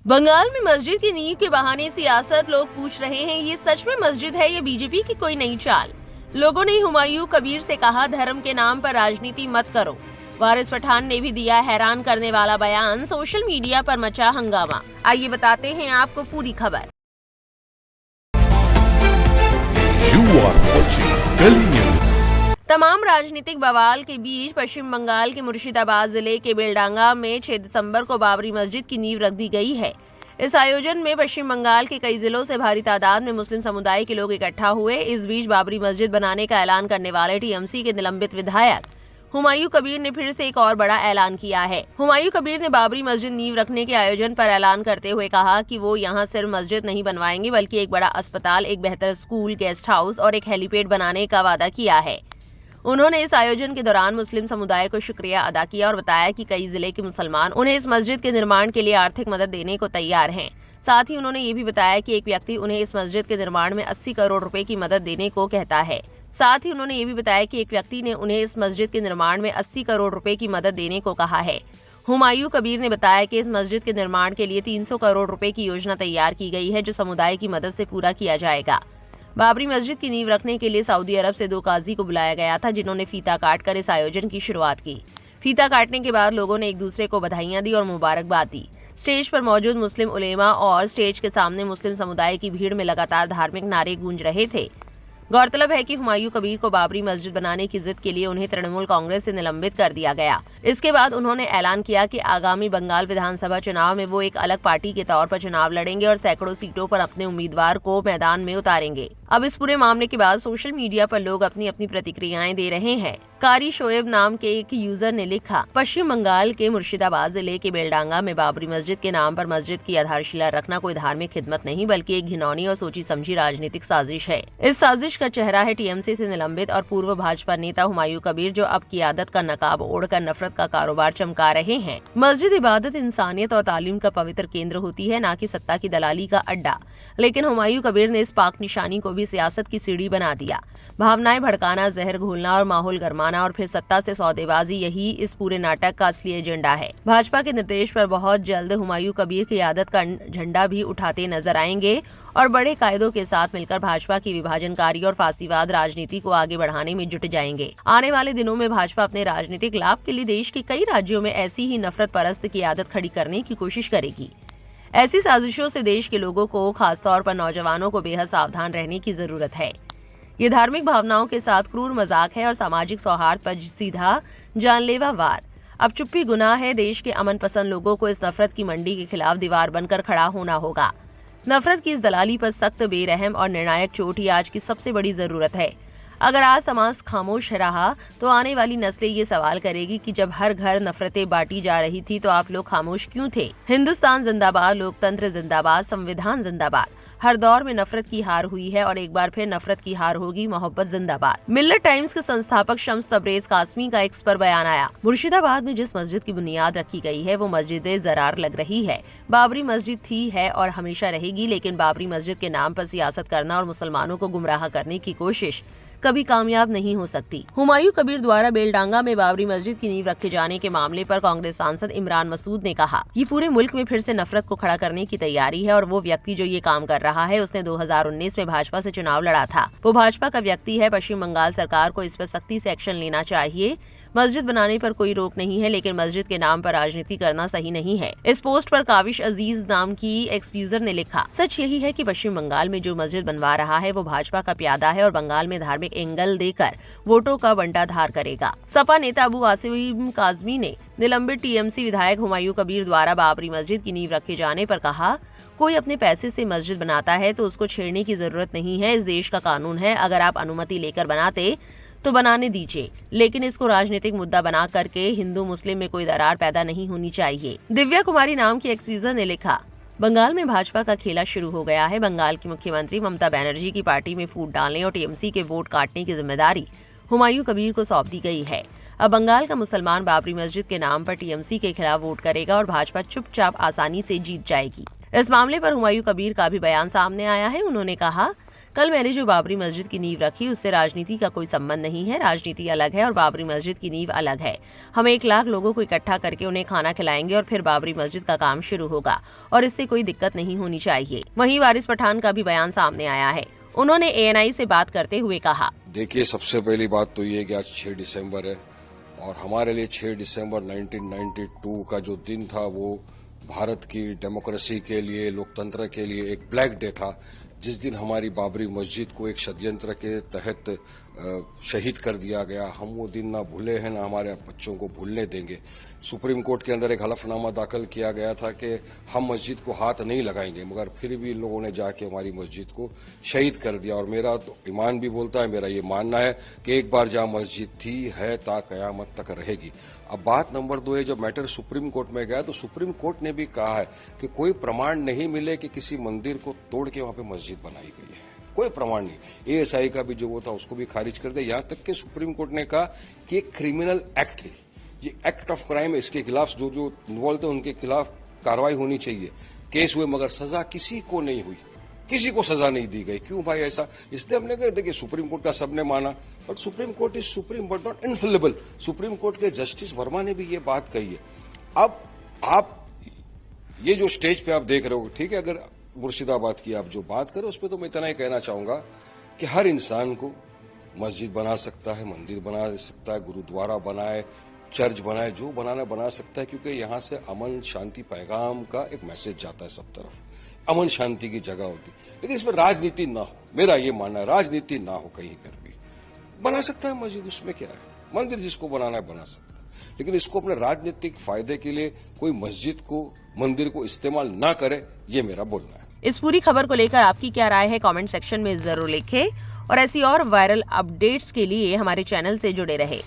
बंगाल में मस्जिद की नींव के बहाने सियासत। लोग पूछ रहे हैं, ये सच में मस्जिद है या बीजेपी की कोई नई चाल। लोगों ने हुमायूं कबीर से कहा, धर्म के नाम पर राजनीति मत करो। वारिस पठान ने भी दिया हैरान करने वाला बयान। सोशल मीडिया पर मचा हंगामा। आइए बताते हैं आपको पूरी खबर। तमाम राजनीतिक बवाल के बीच पश्चिम बंगाल के मुर्शिदाबाद जिले के बेलडांगा में 6 दिसंबर को बाबरी मस्जिद की नींव रख दी गई है। इस आयोजन में पश्चिम बंगाल के कई जिलों से भारी तादाद में मुस्लिम समुदाय के लोग इकट्ठा हुए। इस बीच बाबरी मस्जिद बनाने का ऐलान करने वाले टीएमसी के निलंबित विधायक हुमायूं कबीर ने फिर से एक और बड़ा ऐलान किया है। हुमायूं कबीर ने बाबरी मस्जिद नींव रखने के आयोजन पर ऐलान करते हुए कहा कि वो यहाँ सिर्फ मस्जिद नहीं बनवाएंगे, बल्कि एक बड़ा अस्पताल, एक बेहतर स्कूल, गेस्ट हाउस और एक हेलीपैड बनाने का वादा किया है। उन्होंने इस आयोजन के दौरान मुस्लिम समुदाय को शुक्रिया अदा किया और बताया कि कई जिले के मुसलमान उन्हें इस मस्जिद के निर्माण के लिए आर्थिक मदद देने को तैयार हैं। साथ ही उन्होंने ये भी बताया कि एक व्यक्ति उन्हें इस मस्जिद के निर्माण में 80 करोड़ रुपए की मदद देने को कहता है। साथ ही उन्होंने ये भी बताया कि एक व्यक्ति ने उन्हें इस मस्जिद के निर्माण में 80 करोड़ रुपए की मदद देने को कहा है। हुमायूं कबीर ने बताया कि इस मस्जिद के निर्माण के लिए 300 करोड़ रुपए की योजना तैयार की गई है, जो समुदाय की मदद से पूरा किया जाएगा। बाबरी मस्जिद की नींव रखने के लिए सऊदी अरब से 2 काजी को बुलाया गया था, जिन्होंने फीता काटकर इस आयोजन की शुरुआत की। फीता काटने के बाद लोगों ने एक दूसरे को बधाइयां दी और मुबारकबाद दी। स्टेज पर मौजूद मुस्लिम उलेमा और स्टेज के सामने मुस्लिम समुदाय की भीड़ में लगातार धार्मिक नारे गूंज रहे थे। गौरतलब है कि हुमायूं कबीर को बाबरी मस्जिद बनाने की जिद के लिए उन्हें तृणमूल कांग्रेस से निलंबित कर दिया गया। इसके बाद उन्होंने ऐलान किया कि आगामी बंगाल विधानसभा चुनाव में वो एक अलग पार्टी के तौर पर चुनाव लड़ेंगे और सैकड़ों सीटों पर अपने उम्मीदवार को मैदान में उतारेंगे। अब इस पूरे मामले के बाद सोशल मीडिया पर लोग अपनी अपनी प्रतिक्रियाएं दे रहे हैं। कारी शोएब नाम के एक यूजर ने लिखा, पश्चिम बंगाल के मुर्शिदाबाद जिले के बेलडांगा में बाबरी मस्जिद के नाम पर मस्जिद की आधारशिला रखना कोई धार्मिक खिदमत नहीं, बल्कि एक घिनौनी और सोची समझी राजनीतिक साजिश है। इस साजिश का चेहरा है टीएमसी से निलंबित और पूर्व भाजपा नेता हुमायूं कबीर, जो अब क़ियादत का नकाब ओढ़कर नफरत का कारोबार चमका रहे हैं। मस्जिद इबादत, इंसानियत और तालीम का पवित्र केंद्र होती है, न कि सत्ता की दलाली का अड्डा। लेकिन हुमायूं कबीर ने इस पाक निशानी को भी सियासत की सीढ़ी बना दिया। भावनाएं भड़काना, जहर घोलना और माहौल गरमाना और फिर सत्ता से सौदेबाजी, यही इस पूरे नाटक का असली एजेंडा है। भाजपा के निर्देश पर बहुत जल्द हुमायूं कबीर की क़ियादत का झंडा भी उठाते नजर आएंगे और बड़े कायदों के साथ मिलकर भाजपा की विभाजनकारी और फासीवाद राजनीति को आगे बढ़ाने में जुट जाएंगे। आने वाले दिनों में भाजपा अपने राजनीतिक लाभ के लिए देश के कई राज्यों में ऐसी ही नफरत परस्त क़ियादत खड़ी करने की कोशिश करेगी। ऐसी साजिशों से देश के लोगों को, खासतौर पर नौजवानों को, बेहद सावधान रहने की जरूरत है। ये धार्मिक भावनाओं के साथ क्रूर मजाक है और सामाजिक सौहार्द पर सीधा जानलेवा वार। अब चुप्पी गुनाह है। देश के अमन पसंद लोगों को इस नफरत की मंडी के खिलाफ दीवार बनकर खड़ा होना होगा। नफरत की इस दलाली पर सख्त, बेरहम और निर्णायक चोट ही आज की सबसे बड़ी जरूरत है। अगर आज समाज खामोश रहा तो आने वाली नस्लें ये सवाल करेगी कि जब हर घर नफरतें बांटी जा रही थी तो आप लोग खामोश क्यों थे। हिंदुस्तान जिंदाबाद, लोकतंत्र जिंदाबाद, संविधान जिंदाबाद। हर दौर में नफरत की हार हुई है और एक बार फिर नफरत की हार होगी। मोहब्बत जिंदाबाद। मिल्लत टाइम्स के संस्थापक शम्स तबरेज कासमी का एक्स पर बयान आया। मुर्शिदाबाद में जिस मस्जिद की बुनियाद रखी गई है वो मस्जिद ज़रार लग रही है। बाबरी मस्जिद थी, है और हमेशा रहेगी, लेकिन बाबरी मस्जिद के नाम पर सियासत करना और मुसलमानों को गुमराह करने की कोशिश कभी कामयाब नहीं हो सकती। हुमायूं कबीर द्वारा बेलडांगा में बाबरी मस्जिद की नींव रखे जाने के मामले पर कांग्रेस सांसद इमरान मसूद ने कहा, ये पूरे मुल्क में फिर से नफरत को खड़ा करने की तैयारी है और वो व्यक्ति जो ये काम कर रहा है उसने 2019 में भाजपा से चुनाव लड़ा था। वो भाजपा का व्यक्ति है। पश्चिम बंगाल सरकार को इस पर सख्ती से एक्शन लेना चाहिए। मस्जिद बनाने पर कोई रोक नहीं है, लेकिन मस्जिद के नाम पर राजनीति करना सही नहीं है। इस पोस्ट पर काविश अजीज नाम की एक्स यूजर ने लिखा, सच यही है कि पश्चिम बंगाल में जो मस्जिद बनवा रहा है वो भाजपा का प्यादा है और बंगाल में धार्मिक एंगल देकर वोटों का बंटाधार करेगा। सपा नेता अबू आसिम काजमी ने निलंबित टीएमसी विधायक हुमायूं कबीर द्वारा बाबरी मस्जिद की नींव रखे जाने पर कहा, कोई अपने पैसे से मस्जिद बनाता है तो उसको छेड़ने की जरूरत नहीं है। इस देश का कानून है, अगर आप अनुमति लेकर बनाते तो बनाने दीजिए, लेकिन इसको राजनीतिक मुद्दा बना करके हिंदू मुस्लिम में कोई दरार पैदा नहीं होनी चाहिए। दिव्या कुमारी नाम की एक्स यूजर ने लिखा, बंगाल में भाजपा का खेला शुरू हो गया है। बंगाल की मुख्यमंत्री ममता बनर्जी की पार्टी में फूट डालने और टीएमसी के वोट काटने की जिम्मेदारी हुमायूं कबीर को सौंप दी गई है। अब बंगाल का मुसलमान बाबरी मस्जिद के नाम पर टीएमसी के खिलाफ वोट करेगा और भाजपा चुपचाप आसानी से जीत जाएगी। इस मामले पर हुमायूं कबीर का भी बयान सामने आया है। उन्होंने कहा, कल मैंने जो बाबरी मस्जिद की नींव रखी उससे राजनीति का कोई संबंध नहीं है। राजनीति अलग है और बाबरी मस्जिद की नींव अलग है। हम 1 लाख लोगों को इकट्ठा करके उन्हें खाना खिलाएंगे और फिर बाबरी मस्जिद का काम शुरू होगा और इससे कोई दिक्कत नहीं होनी चाहिए। वहीं वारिस पठान का भी बयान सामने आया है। उन्होंने ANI से बात करते हुए कहा, देखिए, सबसे पहली बात तो ये कि आज 6 दिसंबर है और हमारे लिए 6 दिसंबर 1992 का जो दिन था वो भारत की डेमोक्रेसी के लिए, लोकतंत्र के लिए एक ब्लैक डे था, जिस दिन हमारी बाबरी मस्जिद को एक षड्यंत्र के तहत शहीद कर दिया गया। हम वो दिन ना भूले हैं, ना हमारे बच्चों को भूलने देंगे। सुप्रीम कोर्ट के अंदर एक हलफनामा दाखिल किया गया था कि हम मस्जिद को हाथ नहीं लगाएंगे, मगर फिर भी इन लोगों ने जाके हमारी मस्जिद को शहीद कर दिया। और मेरा तो ईमान भी बोलता है, मेरा ये मानना है कि एक बार जहां मस्जिद थी है ता कयामत तक रहेगी। अब बात नंबर 2 है, जब मैटर सुप्रीम कोर्ट में गया तो सुप्रीम कोर्ट ने भी कहा है कि कोई प्रमाण नहीं मिले कि किसी मंदिर को तोड़ के वहां पे मस्जिद बनाई गई है, कोई प्रमाण नहीं। ASI का भी जो वो था उसको भी खारिज कर दिया। यहां तक कि सुप्रीम कोर्ट ने कहा कि एक क्रिमिनल एक्ट है, ये एक्ट ऑफ क्राइम है, इसके खिलाफ जो इन्वॉल्व थे उनके खिलाफ कार्रवाई होनी चाहिए। केस हुए मगर सजा किसी को नहीं हुई, किसी को सजा नहीं दी गई। क्यों भाई ऐसा? इसलिए हमने कहा, देखिए सुप्रीम कोर्ट का सबने माना, but supreme court is supreme but not infallible. Supreme court के जस्टिस वर्मा ने भी ये बात कही है। अब आप ये जो स्टेज पे आप देख रहे हो, ठीक है, अगर मुर्शिदाबाद की आप जो बात करें उस पर तो मैं इतना ही कहना चाहूंगा कि हर इंसान को मस्जिद बना सकता है, मंदिर बना सकता है, गुरुद्वारा बनाए, चर्च बनाए, जो बनाना बना सकता है, क्योंकि यहां से अमन शांति पैगाम का एक मैसेज जाता है सब तरफ, अमन शांति की जगह होती। लेकिन इसमें राजनीति ना हो, मेरा ये मानना है, राजनीति ना हो कहीं पर भी। बना सकता है मस्जिद, उसमें क्या है, मंदिर जिसको बनाना है बना सकता है, लेकिन इसको अपने राजनीतिक फायदे के लिए कोई मस्जिद को, मंदिर को इस्तेमाल ना करे, ये मेरा बोलना है। इस पूरी खबर को लेकर आपकी क्या राय है, कमेंट सेक्शन में जरूर लिखें और ऐसी और वायरल अपडेट्स के लिए हमारे चैनल से जुड़े रहें।